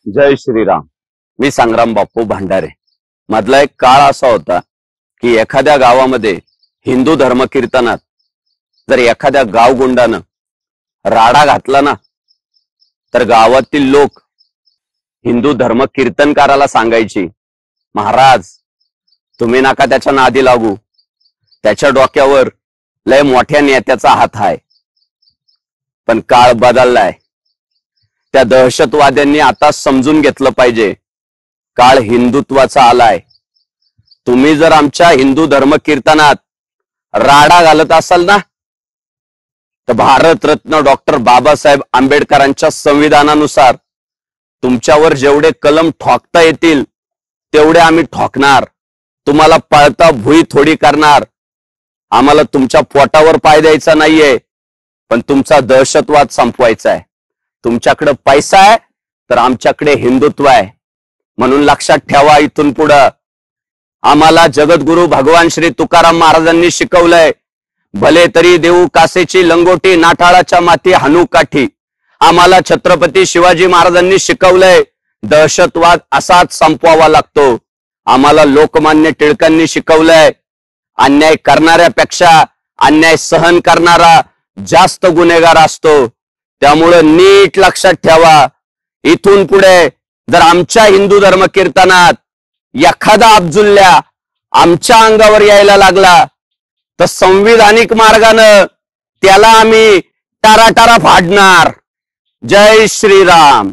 जय श्रीराम। मी संग्राम बापू भांडारे। मधला एक काळ असा होता की एखाद्या गावामध्ये हिंदू धर्म कीर्तनात जर एखाद्या गावगुंडानं राडा घातला ना, तर गावातील लोक हिंदू धर्म कीर्तनकाराला सांगायची, महाराज तुम्ही नका त्याच्या नादी लागू, त्याच्या डोक्यावर लय मोठ्या नेत्याचा हात आहे। पण काळ बदललाय। त्या दहशतवाद्यांनी आता समजून घेतलं पाहिजे, काळ हिंदुत्वाचा आलाय। तुम्ही जर आमच्या हिंदू धर्म कीर्तनात राडा घालत असाल ना, तर भारतरत्न डॉक्टर बाबासाहेब आंबेडकरांच्या संविधानानुसार तुमच्यावर जेवढे कलम ठोकता येतील तेवढे आम्ही ठोकणार। तुम्हाला पळता भुई थोडी करणार। आम्हाला तुमच्या पोटावर पाय द्यायचा नाहीये, पण तुमचा दहशतवाद संपवायचा आहे। तुमच्याकडे पैसा आहे तर आमच्याकडे हिंदुत्व आहे। म्हणून लक्षात ठेवा, इथून पुढे आम्हाला जगद्गुरु भगवान श्री तुकाराम महाराजांनी शिकवलंय, भले तरी देऊ कासेची लंगोटी, नाठाळाच्या माती हाणू काठी। आम्हाला छत्रपती शिवाजी महाराजांनी शिकवलंय, दहशतवाद असाच संपवावा लागतो। आम्हाला लोकमान्य टिळकांनी शिकवलंय, अन्याय करणाऱ्यापेक्षा अन्याय सहन करणारा जास्त गुन्हेगार असतो। त्यामुळे नीट लक्षात ठेवा, इथून पुढे जर आमच्या हिंदू धर्म कीर्तनात एखादा अब्जुल्ल्या आमच्या अंगावर यायला लागला तर संविधानिक मार्गाने त्याला आम्ही टाराटारा फाडणार। जय श्रीराम।